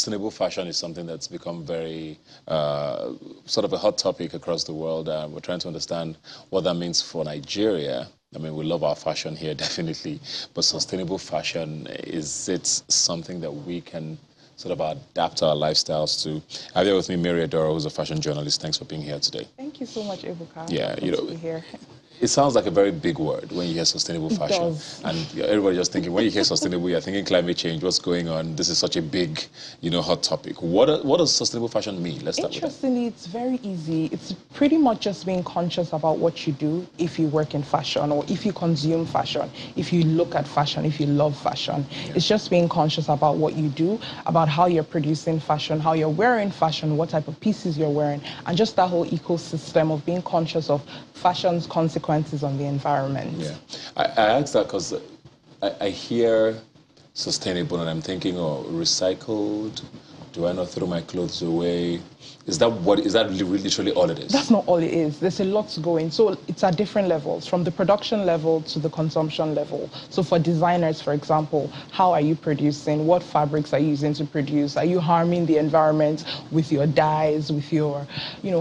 sustainable fashion is something that's become very sort of a hot topic across the world. We're trying to understand what that means for Nigeria. I mean, we love our fashion here, definitely, but sustainable fashion, is it something that we can sort of adapt our lifestyles to? I have here with me Mary Edoro, who's a fashion journalist. Thanks for being here today. Thank you so much, AMVCA. Yeah, you know, to be here. It sounds like a very big word when you hear sustainable fashion. It does. And everybody's just thinking, when you hear sustainable, you're thinking climate change, what's going on? This is such a big, hot topic. What does sustainable fashion mean? Let's start with that. Interestingly, it's very easy. It's pretty much just being conscious about what you do if you work in fashion, or if you consume fashion, if you look at fashion, if you love fashion. Yeah. It's just being conscious about what you do, about how you're producing fashion, how you're wearing fashion, what type of pieces you're wearing, and just that whole ecosystem of being conscious of fashion's consequences on the environment. Yeah, I asked that because I hear sustainable and I'm thinking, oh, recycled. Do I not throw my clothes away? Is that literally all it is? That's not all it is. There's a lot to go in. So it's at different levels, from the production level to the consumption level. So for designers, for example, how are you producing? What fabrics are you using to produce? Are you harming the environment with your dyes, with your,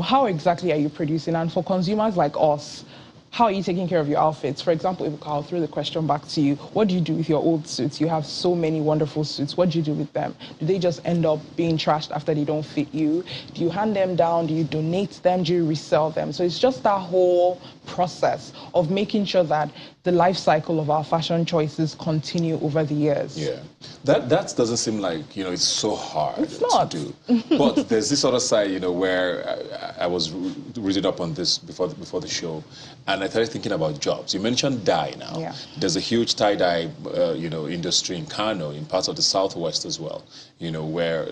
how exactly are you producing? And for consumers like us, how are you taking care of your outfits? For example, if I'll throw the question back to you, what do you do with your old suits? You have so many wonderful suits. What do you do with them? Do they just end up being trashed after they don't fit you? Do you hand them down? Do you donate them? Do you resell them? So it's just that whole process of making sure that the life cycle of our fashion choices continue over the years. Yeah, that doesn't seem like, it's so hard to do. But there's this other side, where I was reading up on this before the show, and I started thinking about jobs. You mentioned dye now. Yeah. There's a huge tie-dye, industry in Kano, in parts of the Southwest as well, where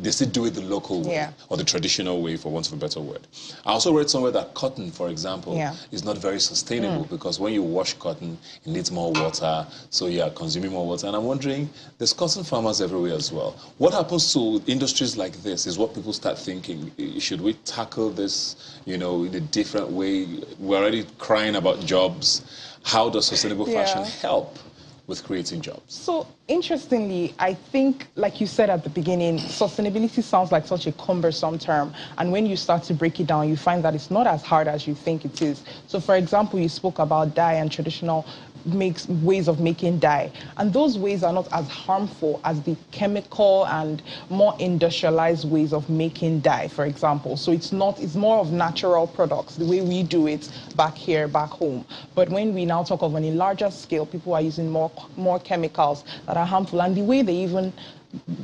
they still do it the local way, or the traditional way, for want of a better word. I also read somewhere that cotton, for example, is not very sustainable because when you wash cotton, it needs more water, so you're consuming more water. And I'm wondering, there's cotton farmers everywhere as well. What happens to industries like this is what people start thinking. Should we tackle this, in a different way? We're already crying about jobs. How does sustainable fashion help with creating jobs? So interestingly, I think, like you said at the beginning, sustainability sounds like such a cumbersome term. And when you start to break it down, you find that it's not as hard as you think it is. So for example, you spoke about dye and traditional ways of making dye. And those ways are not as harmful as the chemical and more industrialized ways of making dye, for example. So it's more of natural products, the way we do it back here, back home. But when we now talk of on a larger scale, people are using more chemicals that are harmful, and the way they even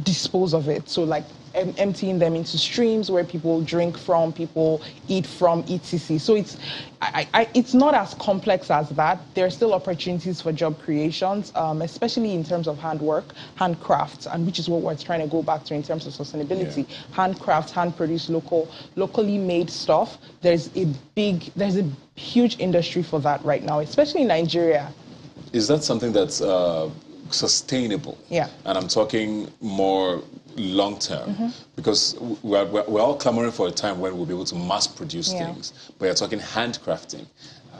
dispose of it. So like emptying them into streams where people drink from, people eat from, etc. So it's not as complex as that. There are still opportunities for job creations, especially in terms of handwork, handcrafts, and which is what we're trying to go back to in terms of sustainability. Yeah. Handcrafts, hand-produced, locally made stuff. There's a huge industry for that right now, especially in Nigeria. Is that something that's sustainable? Yeah. And I'm talking more long-term, because we're all clamoring for a time when we'll be able to mass produce things, but you're talking handcrafting.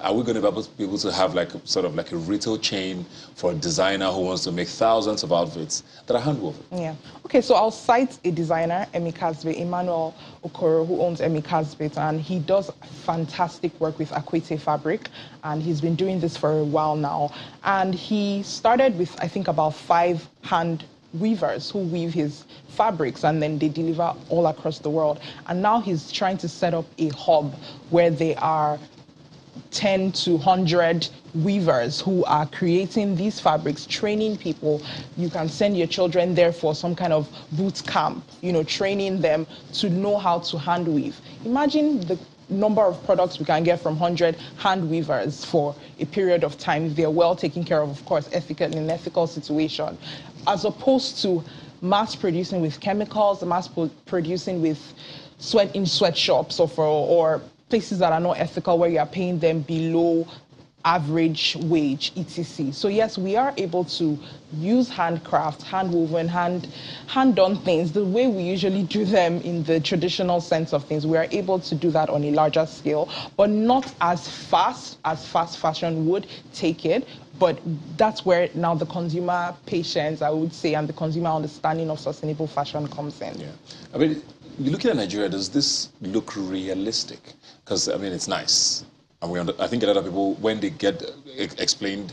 Are we going to be able to have sort of a retail chain for a designer who wants to make thousands of outfits that are handwoven? Yeah. Okay, so I'll cite a designer, Emmanuel Okoro, who owns Emikazbit, and he does fantastic work with Akwete fabric, and he's been doing this for a while now. And he started with, I think, about 5 hand weavers who weave his fabrics, and then they deliver all across the world. And now he's trying to set up a hub where they are 10 to 100 weavers who are creating these fabrics, training people. You can send your children there for some kind of boot camp, training them to know how to hand weave. Imagine the number of products we can get from 100 hand weavers for a period of time if they're well taken care of course, in an ethical situation, as opposed to mass producing with chemicals, mass producing with sweatshops or places that are not ethical, where you are paying them below average wage, etc. So yes, we are able to use handcraft, hand-woven, hand-done things the way we usually do them in the traditional sense of things. We are able to do that on a larger scale, but not as fast as fast fashion would take it. But that's where now the consumer patience, I would say, and the consumer understanding of sustainable fashion comes in. Yeah. I mean, you're looking at Nigeria, does this look realistic? Because, I mean, it's nice. And I think a lot of people, when they get explained,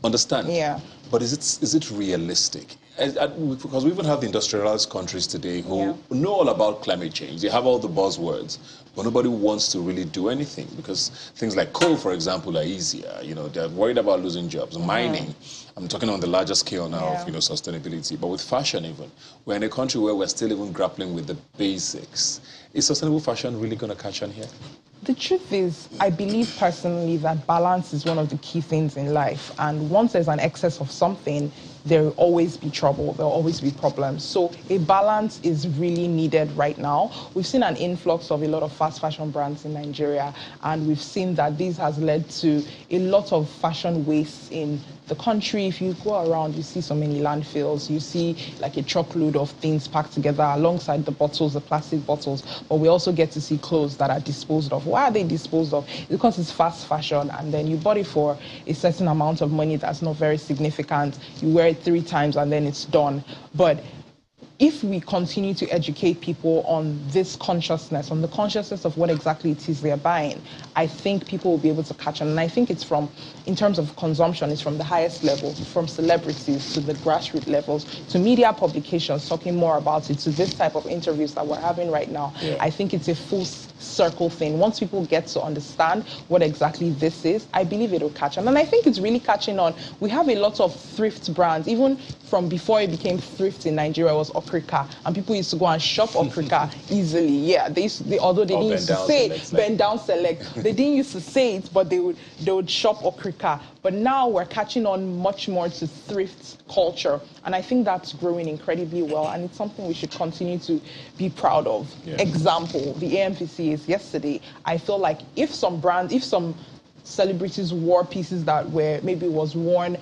understand. Yeah. But is it realistic? Because we even have the industrialized countries today who know all about climate change. They have all the buzzwords, but nobody wants to really do anything because things like coal, for example, are easier. You know, they're worried about losing jobs. Mining, I'm talking on the larger scale now of, sustainability. But with fashion even, we're in a country where we're still even grappling with the basics. Is sustainable fashion really going to catch on here? The truth is, I believe personally that balance is one of the key things in life. And once there's an excess of something, there will always be trouble, there will always be problems. So a balance is really needed right now. We've seen an influx of a lot of fast fashion brands in Nigeria, and we've seen that this has led to a lot of fashion waste in the country. If you go around, you see so many landfills, you see like a truckload of things packed together alongside the bottles, the plastic bottles, but we also get to see clothes that are disposed of. Why are they disposed of? Because it's fast fashion, and then you bought it for a certain amount of money that's not very significant. You wear it 3 times and then it's done. But if we continue to educate people on this consciousness, on the consciousness of what exactly it is they're buying, I think people will be able to catch on. And I think it's from, in terms of consumption, it's from the highest level, from celebrities to the grassroots levels, to media publications talking more about it, to this type of interviews that we're having right now. Yeah. I think it's a full circle thing. Once people get to understand what exactly this is, I believe it will catch on. And I think it's really catching on. We have a lot of thrift brands, even from before it became thrift in Nigeria, it was Okrika, and people used to go and shop Okrika easily. Yeah, although they didn't used to say it, bend down select. They didn't used to say it, but they would shop Okrika. But now we're catching on much more to thrift culture, and I think that's growing incredibly well, and it's something we should continue to be proud of. Yeah. Example, the AMVCA yesterday. I feel like if some celebrities wore pieces that maybe was worn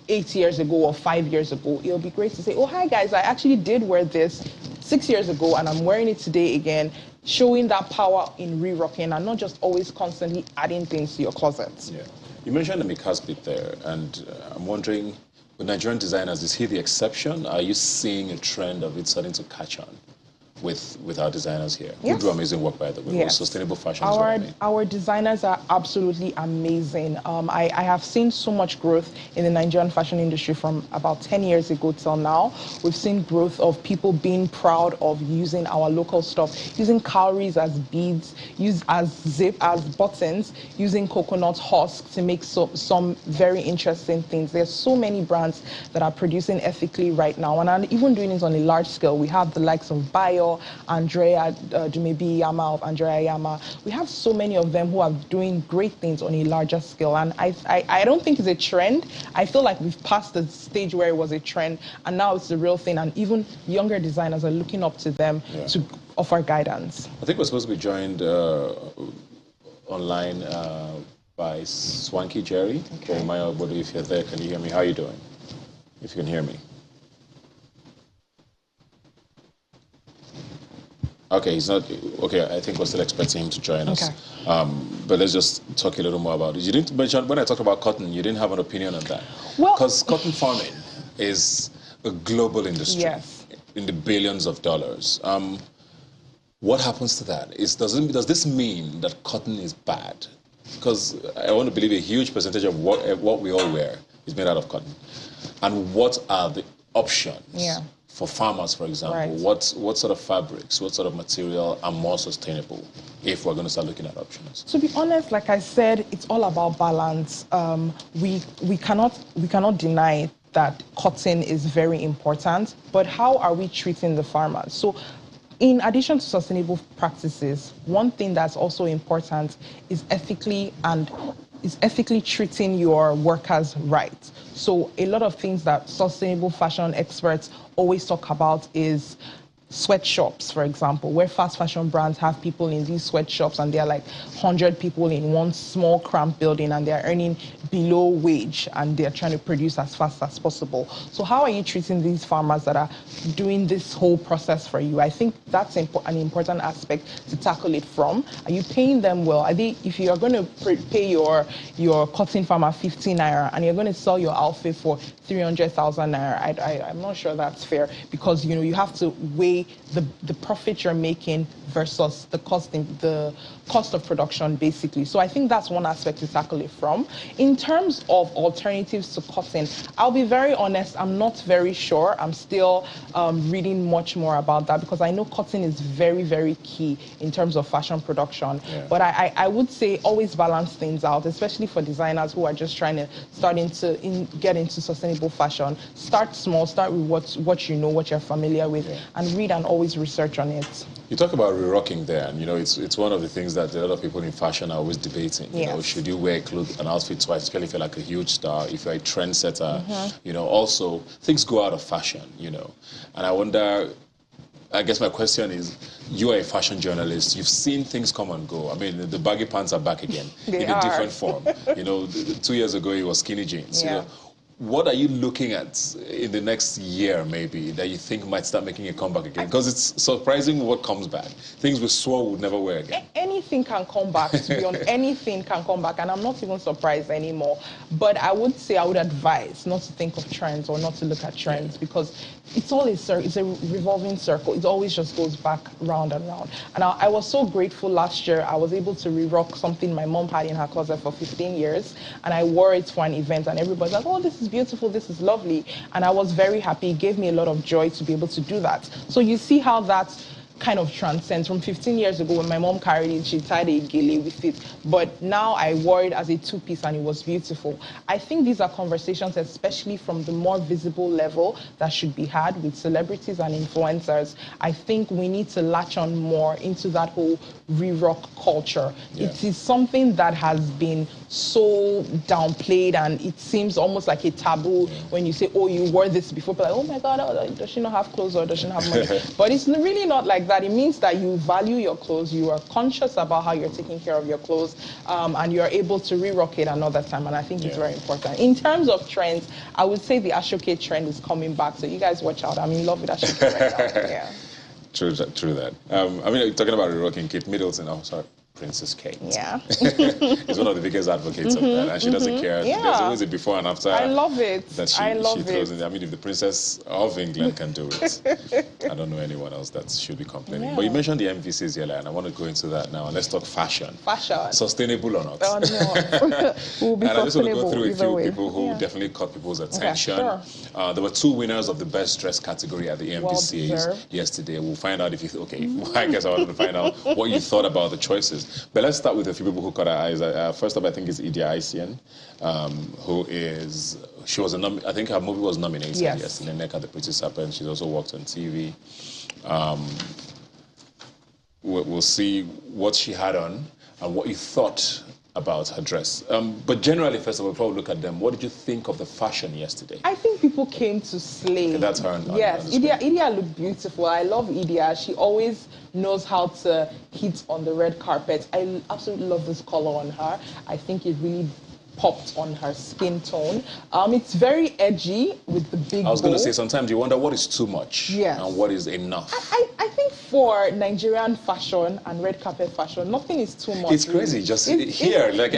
8 years ago or 5 years ago, it'll be great to say, oh, hi guys, I actually did wear this 6 years ago and I'm wearing it today again, showing that power in re-rocking and not just always constantly adding things to your closet. Yeah. You mentioned the Mikas bit there, and I'm wondering, with Nigerian designers, is he the exception? Are you seeing a trend of it starting to catch on with our designers here? Yes. Who do amazing work, by the way. Yes. Sustainable fashion is what I mean. Our designers are absolutely amazing. I have seen so much growth in the Nigerian fashion industry from about 10 years ago till now. We've seen growth of people being proud of using our local stuff, using cowries as beads, used as buttons, using coconut husks to make some very interesting things. There's so many brands that are producing ethically right now, and are even doing it on a large scale. We have the likes of Bio, Andrea Dumebi Yama of Andrea Yama. We have so many of them who are doing great things on a larger scale, and I don't think it's a trend. I feel like we've passed the stage where it was a trend, and now it's the real thing, and even younger designers are looking up to them to offer guidance. I think we're supposed to be joined online by Swanky Jerry. Okay. If you're there, can you hear me? How are you doing? If you can hear me. Okay, he's not. Okay, I think we're still expecting him to join us. Okay. But let's just talk a little more about it. You didn't mention, when I talked about cotton, you didn't have an opinion on that. Well, because cotton farming is a global industry in the billions of dollars. What happens to that? Does this mean that cotton is bad? Because I want to believe a huge percentage of what we all wear is made out of cotton. And what are the options? Yeah. For farmers, for example, what sort of fabrics, what sort of material are more sustainable if we're going to start looking at options? To be honest, like I said, it's all about balance. We cannot deny that cotton is very important, but how are we treating the farmers? So in addition to sustainable practices, one thing that's also important is ethically treating your workers right. So a lot of things that sustainable fashion experts always talk about is sweatshops, for example, where fast fashion brands have people in these sweatshops and they're like 100 people in one small cramped building and they're earning below wage and they're trying to produce as fast as possible. So how are you treating these farmers that are doing this whole process for you? I think that's an important aspect to tackle it from. Are you paying them well? I think if you're going to pay your cotton farmer 50 naira and you're going to sell your outfit for 300,000 naira, I'm not sure that's fair, because you have to weigh the profit you're making versus the cost of production, basically. So I think that's one aspect to tackle it from. In terms of alternatives to cotton, I'll be very honest, I'm not very sure. I'm still reading much more about that, because I know cotton is very, very key in terms of fashion production. Yeah. But I would say always balance things out, especially for designers who are just trying to get into sustainable fashion. Start small, start with what you know, what you're familiar with, and read and always research on it. You talk about re-rocking there, and it's one of the things that a lot of people in fashion are always debating. You know, should you wear an outfit twice, especially if you're like a huge star, if you're a trendsetter? Also things go out of fashion. And I wonder. I guess my question is, you are a fashion journalist. You've seen things come and go. I mean, the baggy pants are back again in a different form. 2 years ago it was skinny jeans. Yeah. What are you looking at in the next year, maybe, that you think might start making a comeback again? Because it's surprising what comes back. Things we swore would never wear again. Anything can come back, to be honest. Anything can come back, and I'm not even surprised anymore. But I would say, I would advise not to think of trends or not to look at trends, because it's all it's a revolving circle. It always just goes back round and round. And I was so grateful last year. I was able to re-rock something my mom had in her closet for 15 years, and I wore it for an event, and everybody's like, oh, this is beautiful, this is lovely. And I was very happy. It gave me a lot of joy to be able to do that. So you see how that's kind of transcends. From 15 years ago, when my mom carried it, she tied a gele with it. But now I wore it as a two-piece and it was beautiful. I think these are conversations, especially from the more visible level, that should be had with celebrities and influencers. I think we need to latch on more into that whole re-rock culture. Yeah. It is something that has been so downplayed, and it seems almost like a taboo when you say, oh, you wore this before. But like, oh my God, does she not have clothes, or does she not have money? But it's really not like that. It means that you value your clothes, you are conscious about how you're taking care of your clothes, and you're able to re-rock it another time, and I think it's very important. In terms of trends, I would say the Ashoke trend is coming back, so you guys watch out. I'm in love with Ashoke right now. Yeah. True that. I mean, talking about re-rocking, Kate Middleton, Princess Kate. Yeah. Is one of the biggest advocates of that, and she doesn't care. Yeah. There's always a before and after. I love it. That she throws in there. I mean, if the Princess of England can do it, I don't know anyone else that should be complaining. Yeah. But you mentioned the AMVCA earlier, and I want to go into that now. And let's talk fashion. Fashion. Sustainable or not? Oh, no. We'll be and I just want to go through a few people who definitely caught people's attention. Okay, sure. There were 2 winners of the best dress category at the AMVCAs yesterday. We'll find out if you I guess I wanted to find out what you thought about the choices. But let's start with a few people who caught our eyes. First up, I think, is Idia Isian, who is, I think her movie was nominated yesterday, Neck at the Pretty Serpent. She's also worked on TV. We'll see what she had on and what you thought about her dress. But generally, first of all, before we look at them, what did you think of the fashion yesterday? I think people came to slay. Okay, that's her. Yes, Idia looked beautiful. I love Idia. She always knows how to hit on the red carpet. I absolutely love this color on her. I think it really popped on her skin tone. It's very edgy with the big I was going to say, sometimes you wonder what is too much and what is enough. I think for Nigerian fashion and red carpet fashion, nothing is too much. It's crazy. Just anything goes.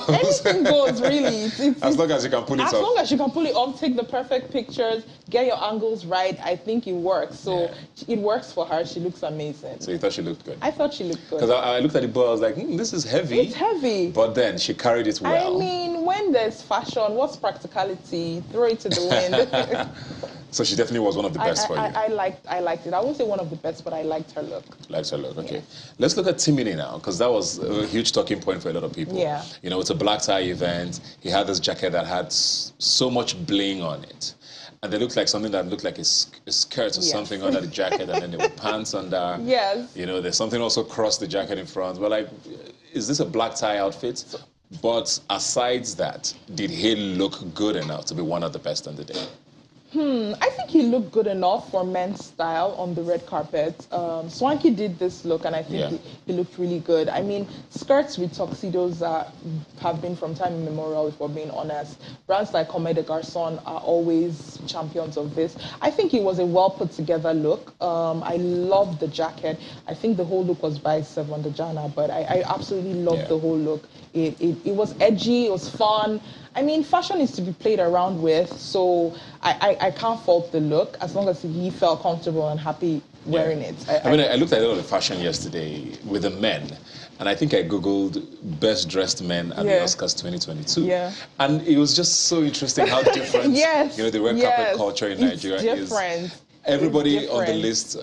Anything goes, really. As long as you can pull it off. As long as you can pull it off, take the perfect pictures, get your angles right, I think it works. So it works for her. She looks amazing. So you thought she looked good? I thought she looked good. Because I looked at the boy, I was like, this is heavy. It's heavy. But then she carried it well. I mean, when there's fashion, what's practicality? Throw it to the wind. So she definitely was one of the best for you. I liked it. I won't say one of the best, but I liked her look. Okay. Yeah. Let's look at Timini now, because that was a huge talking point for a lot of people. Yeah. It's a black tie event. He had this jacket that had so much bling on it. And they looked like something that looked like a skirt or something under the jacket, and then there were pants under. Yes. There's something also across the jacket in front. We're like, is this a black tie outfit? But aside that, did he look good enough to be one of the best on the day? I think he looked good enough for men's style on the red carpet. Swanky did this look, and I think he looked really good. I mean, skirts with tuxedos have been from time immemorial, if we're being honest. Brands like Comme des Garçons are always champions of this. I think it was a well put together look. I loved the jacket. I think the whole look was by Seven Dejana, but I absolutely loved the whole look. It was edgy, it was fun. I mean, fashion is to be played around with, so I can't fault the look as long as he felt comfortable and happy wearing it. I looked at a lot of fashion yesterday with the men, and I think I Googled best dressed men at the Oscars 2022. Yeah. And it was just so interesting how different the red carpet culture in Nigeria is. Everybody on the list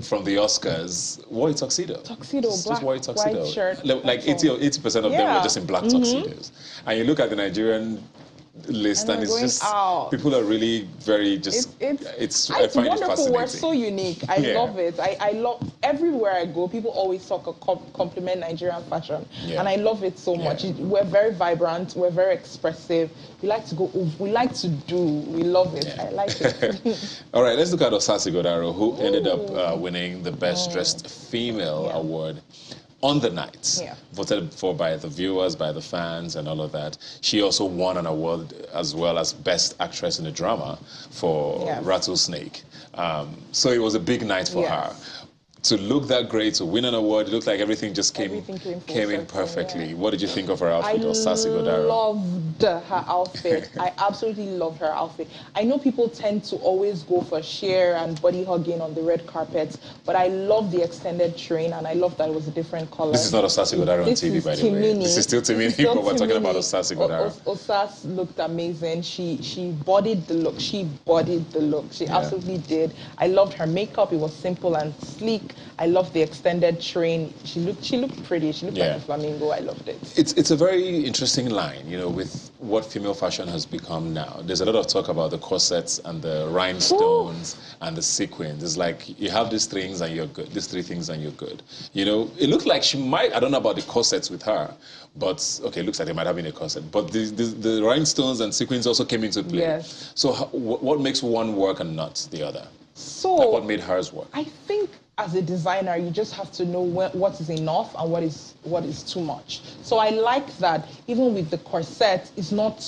from the Oscars wore a tuxedo. Black, wore a tuxedo. White shirt. Like 80% of them were just in black tuxedos. And you look at the Nigerian list and it's just, people are really very just, I find it wonderful. fascinating. We're so unique. I love it. I love, everywhere I go, people always talk compliment Nigerian fashion. And I love it so much. We're very vibrant. We're very expressive. We like to go, we like to do. We love it. I like it. All right, let's look at Osasi Godaro, who ended up winning the Best Dressed Female award on the night, voted for by the viewers, by the fans, and all of that. She also won an award as well as Best Actress in a Drama for Rattlesnake. So it was a big night for her. To look that great, to win an award, it looked like everything just came in perfectly. Yeah. What did you think of her outfit, Osasi Godaro? I loved her outfit. I absolutely love her outfit. I know people tend to always go for sheer and body hugging on the red carpet, but I love the extended train, and I love that it was a different color. This is not Osasi Godaro on TV, by the way. This is still Timini, but we're talking about Osasi Godaro. Osas looked amazing. She bodied the look. She absolutely did. I loved her makeup. It was simple and sleek. I loved the extended train. She looked pretty. She looked like a flamingo. I loved it. It's a very interesting line, with what female fashion has become now. There's a lot of talk about the corsets and the rhinestones and the sequins. It's like you have these things and you're good. These three things and you're good. It looked like she might, I don't know about the corsets with her, but okay, it looks like there might have been a corset. But the rhinestones and sequins also came into play. Yes. So what makes one work and not the other? So like what made hers work? I think as a designer, you just have to know what is enough and what is too much. So I like that even with the corset, it's not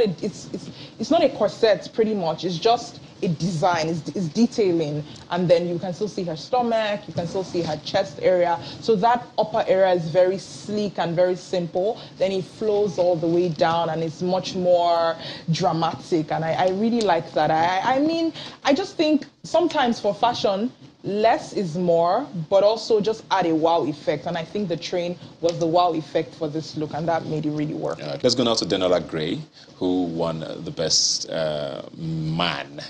a corset pretty much. It's just a design, it's detailing, and then you can still see her stomach, you can still see her chest area. So that upper area is very sleek and very simple. Then it flows all the way down and it's much more dramatic, and I really like that. I mean, I just think sometimes for fashion, less is more, but also just add a wow effect. And I think the train was the wow effect for this look, and that made it really work. Let's go now to Denola Gray, who won the best man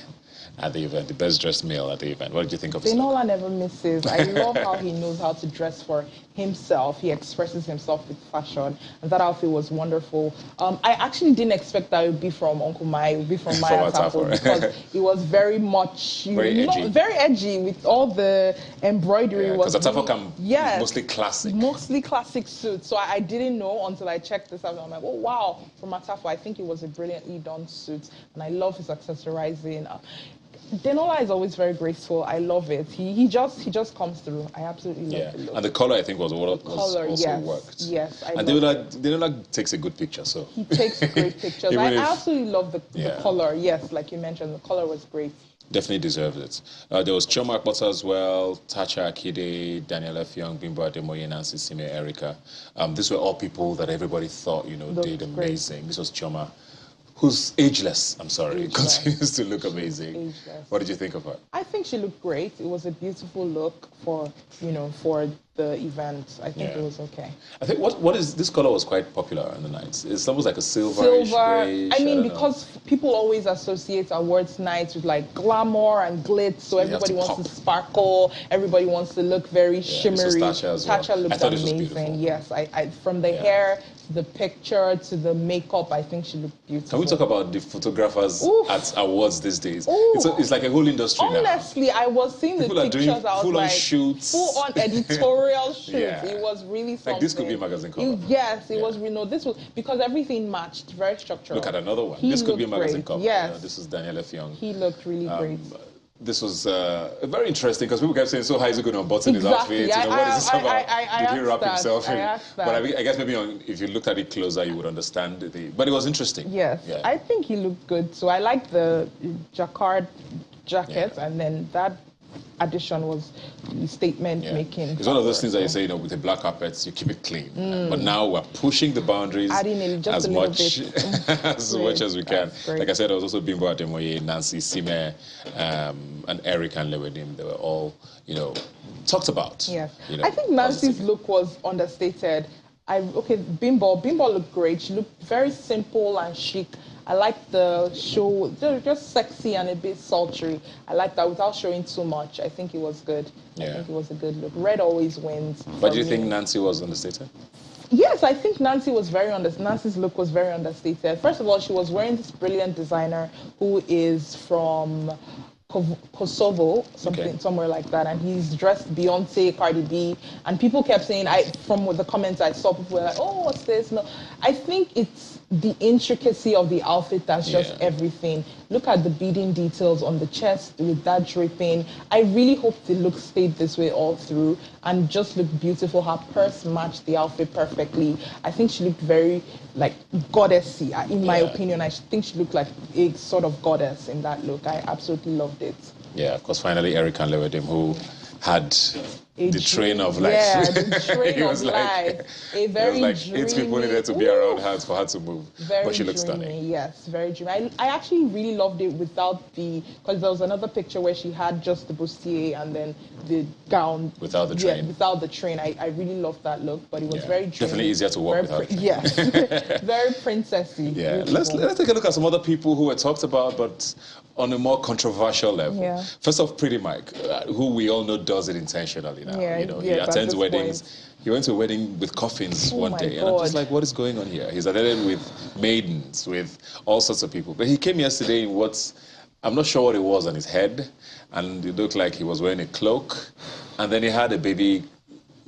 at the event, the best dressed male at the event. What did you think of his look? Denola never misses. I love how he knows how to dress for himself. He expresses himself with fashion, and that outfit was wonderful. I actually didn't expect that it would be from Uncle Mai. It would be from Maya Tapo, because it was very much very edgy with all the embroidery. Because Atafo can mostly classic. Mostly classic suits. So I didn't know until I checked this out. I'm like, oh wow, from Atafo. I think it was a brilliantly done suit, and I love his accessorizing. Denola is always very graceful. I love it. He just comes through. I absolutely love the look. And the color, I think, was what also worked. Yes, and Denola takes a good picture. So he takes great pictures. I absolutely love the color. Yes, like you mentioned, the color was great. Definitely deserves it. There was Chioma Akpota as well, Tacha Akide, Daniela Fiong, Bimbo Ademoye, Nancy Sime, Erica. These were all people that everybody thought, did amazing. This was Chioma, who's ageless, continues to look amazing. Ageless. What did you think of her? I think she looked great. It was a beautiful look for the event. I think it was okay. I think what is this color was quite popular in the night. It's almost like a silverish grayish, I mean, because people always associate awards nights with like glamour and glitz, so everybody wants to sparkle. Everybody wants to look very shimmery. Tasha as well. Tasha looked amazing. Yes, I from the hair the picture to the makeup, I think she looked beautiful. Can we talk about the photographers at awards these days? It's like a whole industry Honestly, now. I was seeing People the pictures. Are doing I was full-on like, shoots. Full-on editorial shoots. Yeah. It was really something. Like this could be a magazine cover. Yes, it was. This was because everything matched, very structural. Look at another one. This could be a magazine cover. Yes. This is Daniel F. Young. He looked really great. This was very interesting because people kept saying, so how is he going to unbutton his outfit? What is this about? Did he wrap himself in? But I guess maybe if you looked at it closer, you would understand but it was interesting. Yes, yeah. I think he looked good. So I like the jacquard jacket, and then that addition was statement making. It's one of those things that you say, with the black carpets, you keep it clean. But now we're pushing the boundaries as much as we can. Like I said, I was also Bimbo Ademoye, Nancy Sime, and Eric and Lewedim. They were all, talked about. Yes. I think Nancy's look was understated. Bimbo looked great. She looked very simple and chic. I like the show, just sexy and a bit sultry. I like that without showing too much. I think it was good. I think it was a good look. Red always wins. But do you think Nancy was understated? Yes, I think Nancy's look was very understated. First of all, she was wearing this brilliant designer who is from Kosovo, somewhere like that, and he's dressed Beyonce, Cardi B, and people kept saying, from the comments I saw, people were like, oh, what's this? No, I think it's the intricacy of the outfit that's just everything. Look at the beading details on the chest with that draping. I really hope the look stayed this way all through and just looked beautiful. Her purse matched the outfit perfectly. I think she looked very goddessy. In my opinion, I think she looked like a sort of goddess in that look. I absolutely loved it. Yeah, of course, finally Eric and Lewedim, who had the train of life. Yeah, the train of life. A very dreamy, 8 people needed to be around her for her to move. But she looked stunning. Yes, very dreamy. I actually really loved it without because there was another picture where she had just the bustier and then the gown. Without the train. Yeah, without the train. I really loved that look, but it was very dreamy. Definitely easier to walk without. Yes, very princessy. Yeah, let's take a look at some other people who were talked about, but on a more controversial level. Yeah. First off, Pretty Mike, who we all know does it intentionally now. Yeah, he attends weddings. He went to a wedding with coffins one day, and I'm just like, what is going on here? He's attended with maidens, with all sorts of people. But he came yesterday in I'm not sure what it was on his head, and it looked like he was wearing a cloak, and then he had a baby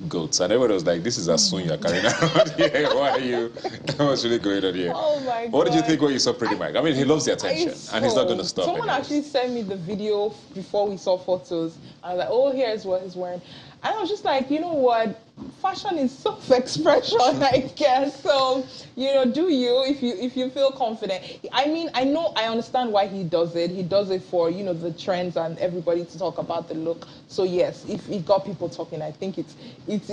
goats, and everybody was like, this is a soon you're carrying around here. Why are you? What's really going on here? Oh my God. What did you think when you saw Pretty Mike? I mean, he loves the attention, and he's not going to stop. Someone actually sent me the video before we saw photos. I was like, oh, here's what he's wearing. And I was just like, you know what? Fashion is self-expression, I guess. So, do you if you feel confident. I mean, I understand why he does it. He does it for, the trends and everybody to talk about the look. So yes, if it got people talking, I think it's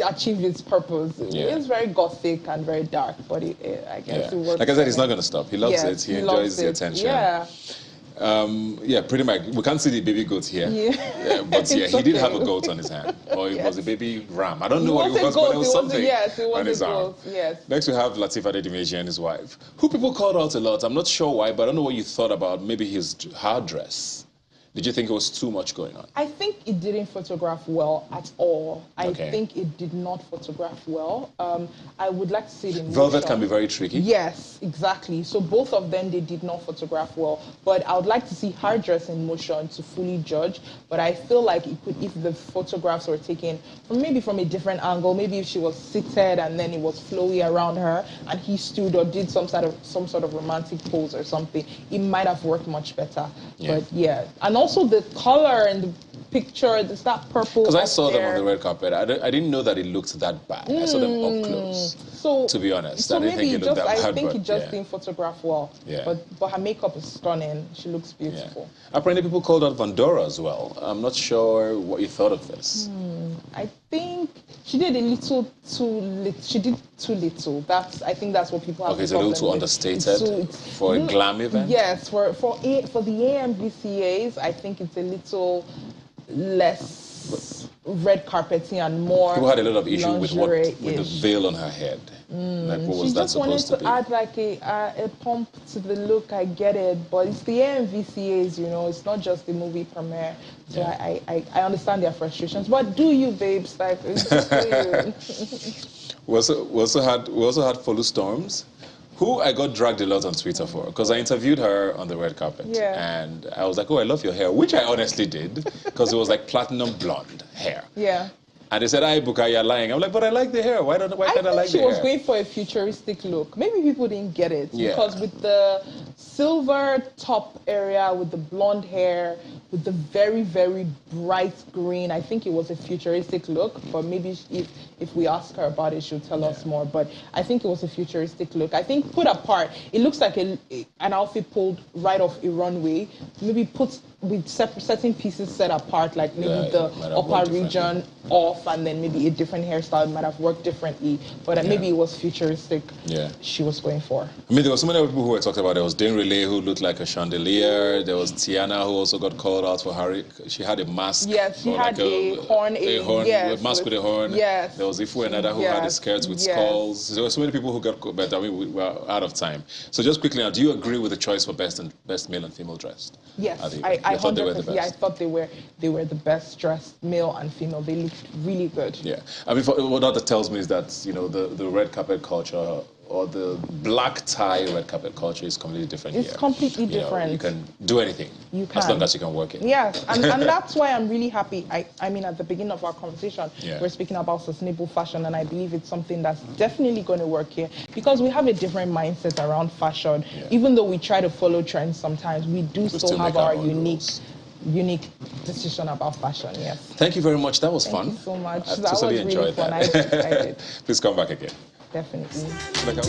achieved its purpose. Yeah. It's very gothic and very dark, but I guess it works. Like I said, he's not going to stop. He loves it. He enjoys the attention. Yeah. Pretty much. We can't see the baby goat here. But he did have a goat on his hand. Or it was a baby ram. I don't know what it was, but there was something on his arm. Yes. Next we have Lateef Adedimeji and his wife, who people called out a lot. I'm not sure why, but I don't know what you thought about maybe her dress. Did you think it was too much going on? I think it didn't photograph well at all. I think it did not photograph well. I would like to see it in Velvet motion. can be very tricky. Yes, exactly. So both of them, they did not photograph well. But I would like to see her dress in motion to fully judge. But I feel like it could, if the photographs were taken from a different angle, maybe if she was seated and then it was flowy around her and he stood or did some sort of romantic pose or something, it might have worked much better. Yeah. But and also the color and the picture, there's that purple. Because I saw them on the red carpet. I didn't know that it looked that bad. I saw them up close. So, to be honest, I didn't think it looked that bad. I think it just didn't photograph well. Yeah. But her makeup is stunning. She looks beautiful. Yeah. Apparently, people called out Vandora as well. I'm not sure what you thought of this. I think she did a little too little. She did too little. I think that's what people have. Okay, it's a little too understated for a glam event. Yes, for the AMVCAs, I think it's a little less red carpeting and more. People had a lot of issue with the veil on her head. Like, what was that supposed to be? She just wanted to add like a pump to the look. I get it, but it's the AMVCAs, you know. It's not just the movie premiere. So yeah. I understand their frustrations. But do you, babes? Like, it's just do you. We also had Follow Storms, who I got dragged a lot on Twitter for, because I interviewed her on the red carpet. Yeah. And I was like, oh, I love your hair, which I honestly did, because it was like platinum blonde hair. Yeah. And they said, "Hi, Buka, you're lying." I'm like, "But I like the hair. Why can't I like the hair?" She was going for a futuristic look. Maybe people didn't get it because with the silver top area, with the blonde hair, with the very, very bright green, I think it was a futuristic look. But maybe if we ask her about it, she'll tell us more. But I think it was a futuristic look. I think put apart, it looks like an outfit pulled right off a runway. Maybe put with certain pieces set apart, like maybe the upper region off, and then maybe a different hairstyle might have worked differently, but maybe it was futuristic she was going for. I mean, there were so many people who were talking about it. There was Dane Relay, who looked like a chandelier. There was Tiana, who also got called out for her. She had a mask. Yes, she had like a horn. A mask with a horn. Yes. There was Ifu Enada who had a skirt with skulls. There were so many people who got, but I mean, we were out of time. So just quickly now, do you agree with the choice for best male and female dressed? Yes, I thought they were the best. Yeah, I thought they were the best dressed, male and female. They looked really good. Yeah, I mean, what that tells me is that, you know, the red carpet culture or the black tie red carpet culture is completely different. It's completely different. You can do anything. You can. As long as you can work it. Yes, and that's why I'm really happy. I mean, at the beginning of our conversation, we're speaking about sustainable fashion, and I believe it's something that's definitely going to work here because we have a different mindset around fashion. Yeah. Even though we try to follow trends sometimes, we still have our unique decision about fashion. Yes. Thank you very much. That was fun. Thank you so much. I totally enjoyed that. I did. Please come back again. Definitely. Like